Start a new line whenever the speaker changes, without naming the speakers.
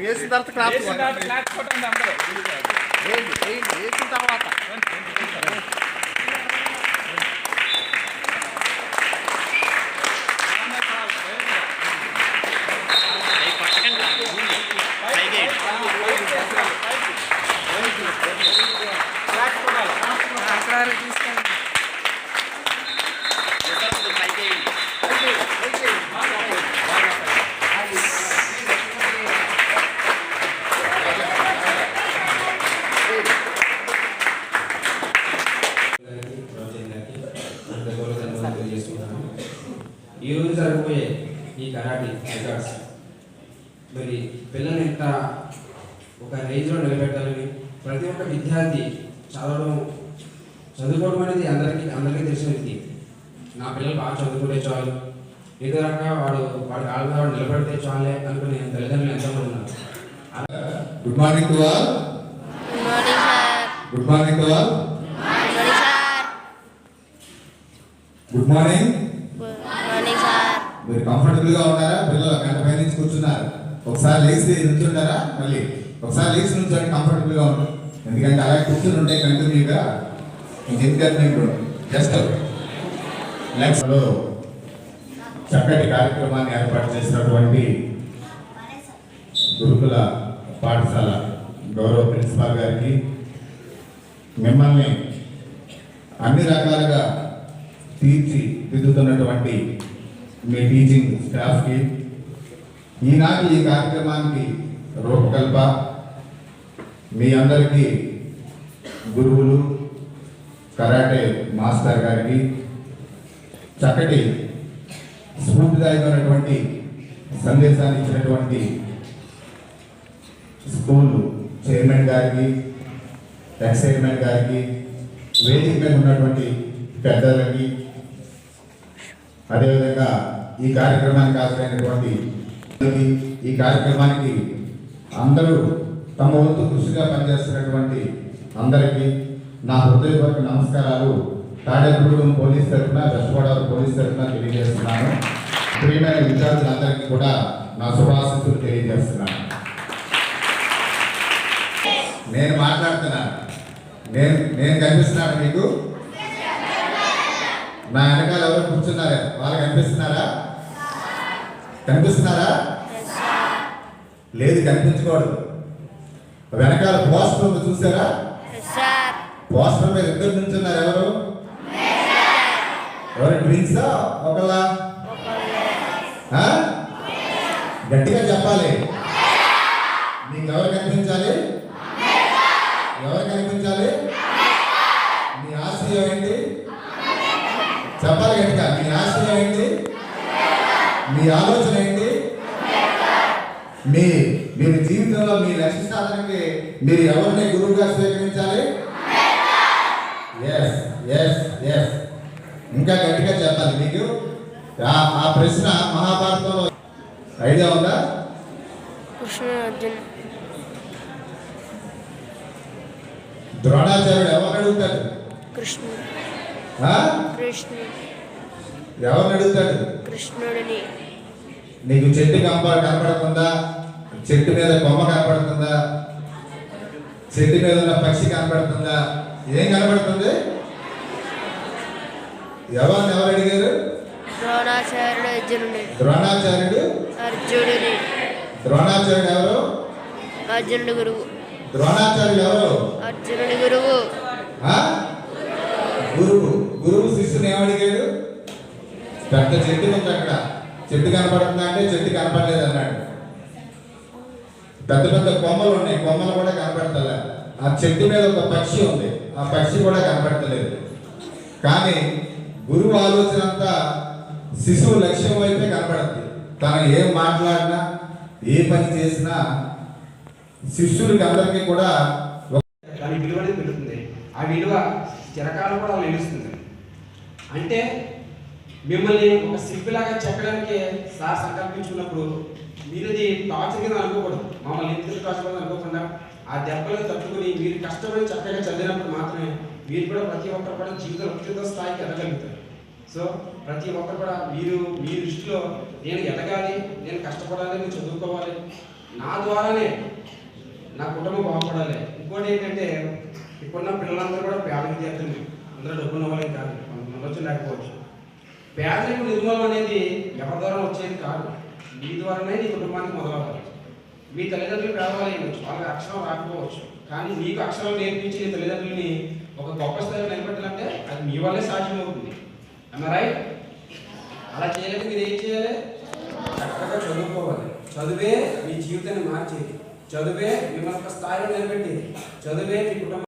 వేసిన తర్వాత క్లాప్స్ కొట్టండి అందరూ. వేసిన తర్వాత
ఈరోజు జరగబోయే ఈ కరాటే రికార్డ్స్ మరి పిల్లల్ని ఎంత ఒక రేంజ్లో నిలబెట్టాలని ప్రతి ఒక్క విద్యార్థి చదువుకోవడం అనేది అందరికీ తెలిసిన విధి. నా పిల్లలు బాగా చదువుకుంటే చాలు, ఏదో రకంగా వాడి కాళ్ళ మీద వాడు నిలబెడితే చాలే అనుకునే తల్లిదండ్రులు ఎంతమంది ఉన్నారు.
Good morning to all. Good morning to all. Good morning. మీరు కంఫర్టబుల్ గా ఉన్నారా? పిల్లలు గంట పై నుంచి కూర్చున్నారు. ఒకసారి లేచి నుంచుంటారా? మళ్ళీ ఒకసారి లేచి నుంచోండి, కంఫర్టబుల్ గా ఉంటుంది. ఎందుకంటే అలా కూర్చుని ఉంటే కంటిన్యూగా ఇంకెందుకు జస్ట్ నెక్స్ట్ లో చక్కటి కార్యక్రమాన్ని ఏర్పాటు చేసినటువంటి గురుకుల పాఠశాల గౌరవ ప్రిన్సిపాల్ గారికి, మిమ్మల్ని అన్ని రకాలుగా తీర్చిదిద్దుతున్నటువంటి మీ టీచింగ్ స్టాఫ్కి, ఈనాటి ఈ కార్యక్రమానికి రూపకల్ప మీ అందరికీ గురువులు, కరాటే మాస్టర్ గారికి, చక్కటి స్ఫూర్తిదాయకమైనటువంటి సందేశాన్ని ఇచ్చినటువంటి స్కూల్ చైర్మన్ గారికి, ఎక్స్ చైర్మన్ గారికి, వేదిక మీద ఉన్నటువంటి పెద్దలకి, అదేవిధంగా ఈ కార్యక్రమానికి హాజరైనటువంటి ఈ కార్యక్రమానికి అందరూ తమ వంతు కృషిగా పనిచేస్తున్నటువంటి అందరికీ నా హృదయపూర్వక నమస్కారాలు తాడేపల్లిగూడెం పోలీస్ తరఫున, వెస్ట్ గోదావరి పోలీస్ తరఫున తెలియజేస్తున్నాను. ప్రియమైన విద్యార్థులందరికీ కూడా నా శుభాశీస్సులు తెలియజేస్తున్నాను. నేను మాట్లాడుతున్నాను, నేను కనిపిస్తున్నాను మీకు? నా వెనకాల ఎవరు కూర్చున్నారు? వాళ్ళు కనిపిస్తున్నారా? కనిపిస్తున్నారా? లేదు, కనిపించకూడదు. వెనకాల పోస్టర్ చూసారా? పోస్టర్ మీద ఇద్దరు నుంచున్నారు. ఎవరు ట్విన్సా? ఒకళ్ళ? గట్టిగా చెప్పాలి. మీకు ఎవరు కనిపించాలి? ఎవరు కనిపించాలి? మీ ఆశయం ఏంటి? చెప్పాలి గట్టిగా. మీ ఆశయం ఏంటి? మీ ఆలోచన ఏంటి? మీరు జీవితంలో మీ లక్ష్య సాధనకి మీరు ఎవరిని గురువుగా స్వీకరించాలి? Yes yes yes. ఇంకా గట్టిగా చెప్పాలి. మీకు ఆ ప్రశ్న మహాభారతంలో ఐడియా ఉందా? ద్రోణాచార్యుడు ఎవరు అడుగుతాడు? ఎవరిని అడుగుతాడు? కృష్ణుడిని. నీకు చెట్టు కనపడుతుందా? చెట్టు మీద కొమ్మ కనపడుతుందా? చెట్టు మీద ఉన్న పక్షి కనపడుతుందా? ఏం కనపడుతుంది? ఎవరు అడిగారు? ద్రోణాచార్యుడు అర్జునుడు. ద్రోణాచార్యుడు ఎవరు? అర్జునుడు గురువు. ద్రోణాచార్యుడు ఎవరు? అర్జునుడి గురువు. గురువు శిష్యుని ఏమడిగాడు? పెద్ద చెట్టు ఉంది అక్కడ, చెట్టు కనపడుతుందా అంటే చెట్టు కనపడలేదు అన్నాడు. పెద్ద పెద్ద కొమ్మలు ఉన్నాయి, కొమ్మలు కూడా కనపడతలే. ఆ చెట్టు మీద ఒక పక్షి ఉంది, ఆ పక్షి కూడా కనపడతలేదు. కానీ గురువు ఆలోచన అంతా శిశువు లక్ష్యం వైపే కనపడుతుంది. తను ఏం మాట్లాడినా, ఏ పని చేసినా శిష్యులకి అందరికీ కూడా
దాని విలువ అనేది పెరుగుతుంది. ఆ విలువ చిరకాలం కూడా నిలుస్తుంది. అంటే మిమ్మల్ని ఒక శిల్పిలాగా చెక్కడానికి సార్ సంకల్పించుకున్నప్పుడు మీరు అది టార్చర్ కింద అనుకోకూడదు. మమ్మల్ని ఎందుకు టార్చర్ అనుకోకుండా ఆ దెబ్బలు తట్టుకుని మీరు కష్టపడి చక్కగా చదివినప్పుడు మాత్రమే మీరు కూడా ప్రతి ఒక్కరు కూడా జీవితంలో ఉత్తమ స్థాయికి ఎదగలుగుతారు. సో ప్రతి ఒక్కరు కూడా మీరు మీ దృష్టిలో నేను ఎదగాలి, నేను కష్టపడాలి, నేను చదువుకోవాలి, నా ద్వారానే నా కుటుంబం బాగుపడాలి. ఇంకోటి ఏంటంటే ఇప్పుడున్న పిల్లలందరూ కూడా పేద విద్యార్థులు, అందరూ డబ్బున్న వాళ్ళకి కాదు, కొంతమంది వచ్చి లేకపోవచ్చు. పేదరిక నిర్మూలన అనేది ఎవరి ద్వారా వచ్చేది కాదు, మీ ద్వారానే నీ కుటుంబానికి మొదలవ్వాలి. మీ తల్లిదండ్రులు పేదవాళ్ళు అయ్యవచ్చు, వాళ్ళకి అక్షరం రాకపోవచ్చు, కానీ మీకు అక్షరం నేర్పించి నీ తల్లిదండ్రులని ఒక గొప్ప స్థాయిలో నిలబెట్టాలంటే అది మీ వల్లే సాధ్యం అవుతుంది. రైట్? అలా చేయాలంటే మీరు ఏం చేయాలి? చక్కగా చదువుకోవాలి. చదువే మీ జీవితాన్ని మార్చేది, చదువే మిమ్మల్ని ఒక స్థాయిలో నిలబెట్టేది, చదువే మీ కుటుంబం